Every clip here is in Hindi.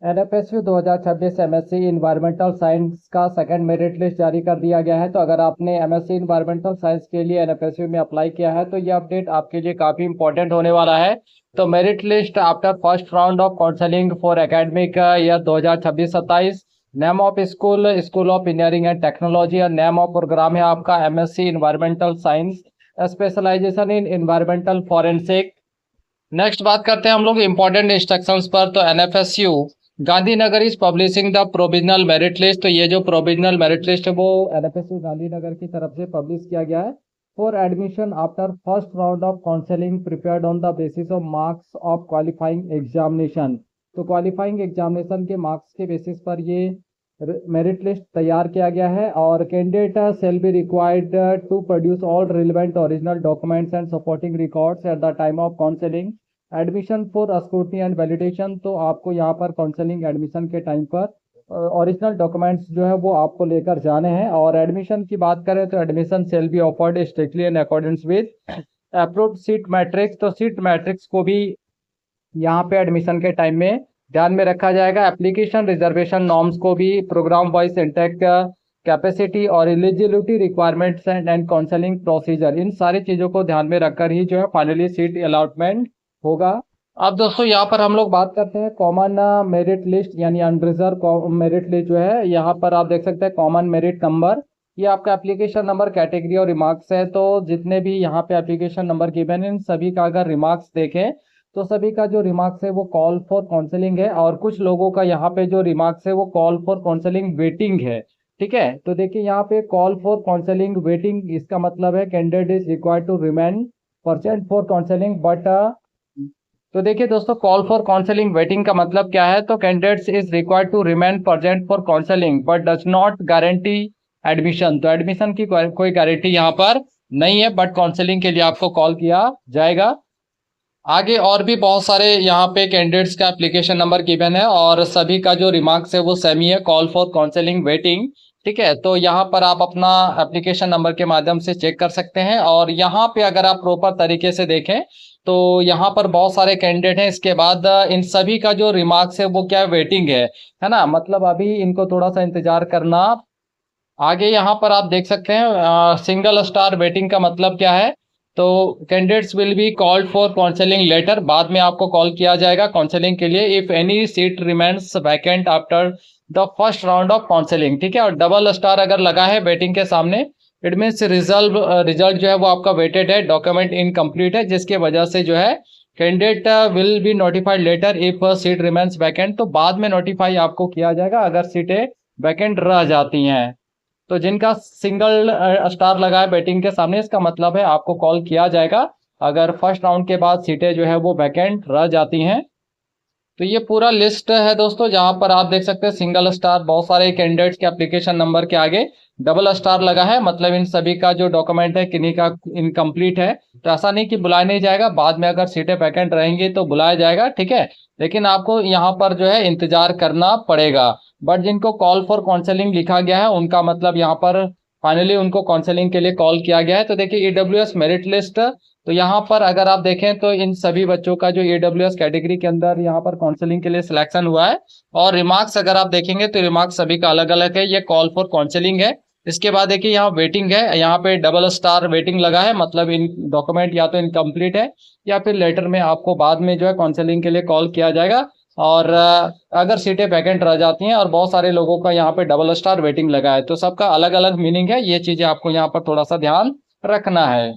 एनएफएसयू 2026 एमएससी इन्वायरमेंटल साइंस का सेकंड मेरिट लिस्ट जारी कर दिया गया है। तो अगर आपने एमएससी इन्वायरमेंटल साइंस के लिए एनएफएसयू में अप्लाई किया है तो ये अपडेट आपके लिए काफ़ी इंपॉर्टेंट होने वाला है। तो merit list after first round of counselling for academic year 2026-27, name of school school of engineering and technology, और नेम ऑफ प्रोग्राम है आपका MSc environmental science, specialization in environmental forensic. Next बात करते हैं हम लोग इम्पोर्टेंट इंस्ट्रक्शंस पर। तो NFSU Gandhinagar is publishing the provisional merit list. तो ये जो प्रोविजनल मेरिट लिस्ट है वो एनएफएसयू गांधीनगर की तरफ से पब्लिश किया गया है for admission after first round of counselling prepared on the basis of marks of qualifying examination. तो क्वालिफाइंग एग्जामिनेशन के मार्क्स के बेसिस पर ये मेरिट लिस्ट तैयार किया गया है। और candidate shall be required to produce all relevant original documents and supporting records at the time of counselling admission for scrutiny and validation. तो आपको यहाँ पर काउंसलिंग एडमिशन के टाइम पर ओरिजिनल डॉक्यूमेंट्स जो है वो आपको लेकर जाने हैं। और एडमिशन की बात करें तो admission shall be offered strictly in accordance with approved seat matrix. तो सीट मैट्रिक्स को भी यहाँ पे एडमिशन के टाइम में ध्यान में रखा जाएगा। एप्लीकेशन रिजर्वेशन नॉर्म्स को भी, प्रोग्राम वाइज इंटेक कैपेसिटी और eligibility requirements and counselling procedure, इन सारी चीज़ों को ध्यान में रखकर ही जो है फाइनली सीट अलॉटमेंट होगा। अब दोस्तों यहाँ पर हम लोग बात करते हैं कॉमन मेरिट लिस्ट यानी अनरिजर्व मेरिट लिस्ट जो है। यहाँ पर आप देख सकते हैं कॉमन मेरिट नंबर, ये आपका एप्लीकेशन नंबर, कैटेगरी और रिमार्क्स है। तो जितने भी यहाँ पे एप्लीकेशन नंबर गिवन है इन सभी का अगर रिमार्क्स देखें तो सभी का जो रिमार्क्स है वो कॉल फॉर काउंसलिंग है, और कुछ लोगों का यहाँ पे जो रिमार्क्स है वो कॉल फॉर काउंसलिंग वेटिंग है। ठीक है, तो देखिए यहाँ पे कॉल फॉर काउंसलिंग वेटिंग, इसका मतलब है candidate is required to remain present for counselling but. तो देखिए दोस्तों, कॉल फॉर काउंसलिंग वेटिंग का मतलब क्या है? तो candidates is required to remain present for counselling but does not guarantee admission. तो एडमिशन की कोई गारंटी यहाँ पर नहीं है, बट काउंसलिंग के लिए आपको कॉल किया जाएगा। आगे और भी बहुत सारे यहाँ पे कैंडिडेट्स का एप्लीकेशन नंबर गिवन है और सभी का जो रिमार्क्स है वो सेमी है, कॉल फॉर काउंसलिंग वेटिंग। ठीक है, तो यहाँ पर आप अपना एप्लीकेशन नंबर के माध्यम से चेक कर सकते हैं। और यहाँ पे अगर आप प्रॉपर तरीके से देखें तो यहाँ पर बहुत सारे कैंडिडेट हैं। इसके बाद इन सभी का जो रिमार्क्स है वो क्या वेटिंग है ना, मतलब अभी इनको थोड़ा सा इंतजार करना। आगे यहाँ पर आप देख सकते हैं सिंगल स्टार वेटिंग का मतलब क्या है? तो candidates will be called for counselling later, बाद में आपको कॉल किया जाएगा काउंसलिंग के लिए if any seat remains vacant after the first round of counselling. ठीक है, और डबल स्टार अगर लगा है वेटिंग के सामने, इट मीन्स रिजल्ट जो है वो आपका वेटेड है, डॉक्यूमेंट इनकम्प्लीट है, जिसके वजह से जो है candidate will be notified later if seat remains vacant. तो बाद में नोटिफाई आपको किया जाएगा अगर सीटें वैकेंट रह जाती हैं। तो जिनका सिंगल स्टार लगा है बैटिंग के सामने, इसका मतलब है आपको कॉल किया जाएगा अगर फर्स्ट राउंड के बाद सीटें जो है वो वैकेंट रह जाती हैं। तो ये पूरा लिस्ट है दोस्तों, जहां पर आप देख सकते हैं सिंगल स्टार, बहुत सारे कैंडिडेट्स के एप्लीकेशन नंबर के आगे डबल स्टार लगा है, मतलब इन सभी का जो डॉक्यूमेंट है किन्हीं का इनकम्प्लीट है। तो ऐसा नहीं कि बुलाया नहीं जाएगा, बाद में अगर सीटें वैकेंट रहेंगी तो बुलाया जाएगा। ठीक है, लेकिन आपको यहाँ पर जो है इंतजार करना पड़ेगा। बट जिनको कॉल फॉर काउंसलिंग लिखा गया है उनका मतलब यहाँ पर फाइनली उनको काउंसलिंग के लिए कॉल किया गया है। तो देखिए ईडब्ल्यूएस मेरिट लिस्ट, तो यहाँ पर अगर आप देखें तो इन सभी बच्चों का जो ईडब्ल्यूएस कैटेगरी के अंदर यहाँ पर काउंसलिंग के लिए सिलेक्शन हुआ है। और रिमार्क्स अगर आप देखेंगे तो रिमार्क्स सभी का अलग अलग है, ये कॉल फॉर काउंसलिंग है। इसके बाद देखिए यहाँ वेटिंग है, यहाँ पे डबल स्टार वेटिंग लगा है, मतलब इन डॉक्यूमेंट या तो इनकम्प्लीट है या फिर लेटर में आपको बाद में जो है काउंसलिंग के लिए कॉल किया जाएगा। और अगर सीटें वैकेंट रह जाती हैं, और बहुत सारे लोगों का यहाँ पे डबल स्टार वेटिंग लगा है, तो सबका अलग अलग मीनिंग है, ये चीजें आपको यहाँ पर थोड़ा सा ध्यान रखना है।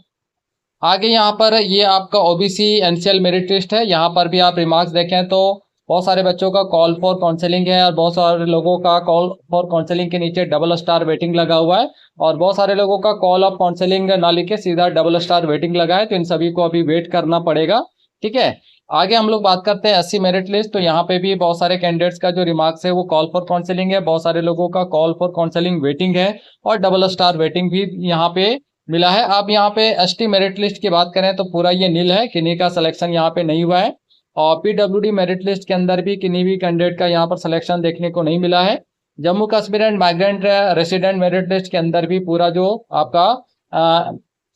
आगे यहाँ पर ये आपका ओबीसी एनसीएल मेरिट लिस्ट है, यहाँ पर भी आप रिमार्क्स देखें तो बहुत सारे बच्चों का कॉल फॉर काउंसलिंग है और बहुत सारे लोगों का कॉल फॉर काउंसलिंग के नीचे डबल स्टार वेटिंग लगा हुआ है, और बहुत सारे लोगों का कॉल ऑफ काउंसलिंग ना लिखे सीधा डबल स्टार वेटिंग लगा है। तो इन सभी को अभी वेट करना पड़ेगा। ठीक है, आगे हम लोग बात करते हैं एससी मेरिट लिस्ट। तो यहाँ पे भी बहुत सारे कैंडिडेट्स का जो रिमार्क्स है वो कॉल फॉर काउंसलिंग है, बहुत सारे लोगों का कॉल फॉर काउंसलिंग वेटिंग है और डबल स्टार वेटिंग भी यहाँ पे मिला है। अब यहाँ पे एसटी मेरिट लिस्ट की बात करें तो पूरा ये नील है, किन्हीं का सिलेक्शन यहाँ पे नहीं हुआ है। और पीडब्ल्यूडी मेरिट लिस्ट के अंदर भी किन्हीं भी कैंडिडेट का यहाँ पर सिलेक्शन देखने को नहीं मिला है। Jammu Kashmir and migrant resident merit list के अंदर भी पूरा जो आपका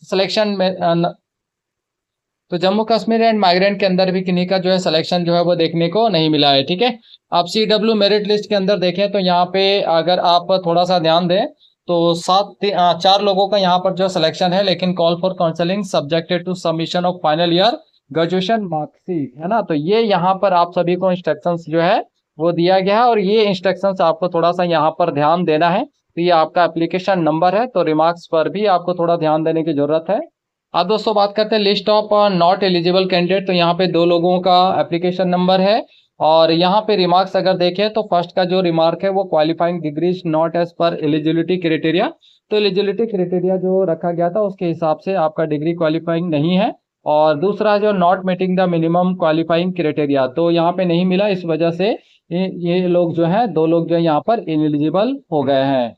सिलेक्शन में तो जम्मू कश्मीर एंड माइग्रेंट के अंदर भी किन्हीं का जो है सिलेक्शन जो है वो देखने को नहीं मिला है, ठीक है। आप CW मेरिट लिस्ट के अंदर देखें तो यहाँ पे अगर आप थोड़ा सा ध्यान दें तो 4 लोगों का यहाँ पर जो सिलेक्शन है, लेकिन call for counselling subjected to submission of final year graduation marksheet, है ना। तो ये यहाँ पर आप सभी को इंस्ट्रक्शंस जो है वो दिया गया है, और ये इंस्ट्रक्शंस आपको थोड़ा सा यहाँ पर ध्यान देना है। तो ये आपका एप्लीकेशन नंबर है, तो रिमार्क्स पर भी आपको थोड़ा ध्यान देने की जरूरत है। अब दोस्तों बात करते हैं list of not eligible candidate. तो यहाँ पे 2 लोगों का एप्लीकेशन नंबर है, और यहाँ पे रिमार्क्स अगर देखें तो फर्स्ट का जो रिमार्क है वो qualifying degrees not as per eligibility criteria. तो एलिजिबिलिटी क्राइटेरिया जो रखा गया था उसके हिसाब से आपका डिग्री क्वालिफाइंग नहीं है। और दूसरा जो not meeting the minimum qualifying criteria, तो यहाँ पे नहीं मिला, इस वजह से ये लोग जो है 2 लोग जो है यहाँ पर इनएलिजिबल हो गए हैं।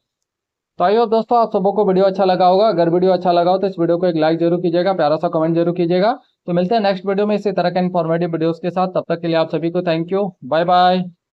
तो आइए दोस्तों, आप सबों को वीडियो अच्छा लगा होगा। अगर वीडियो अच्छा लगा हो तो इस वीडियो को एक लाइक जरूर कीजिएगा, प्यारा सा कमेंट जरूर कीजिएगा। तो मिलते हैं नेक्स्ट वीडियो में इसी तरह के इन्फॉर्मेटिव वीडियोस के साथ। तब तक के लिए आप सभी को थैंक यू, बाय बाय।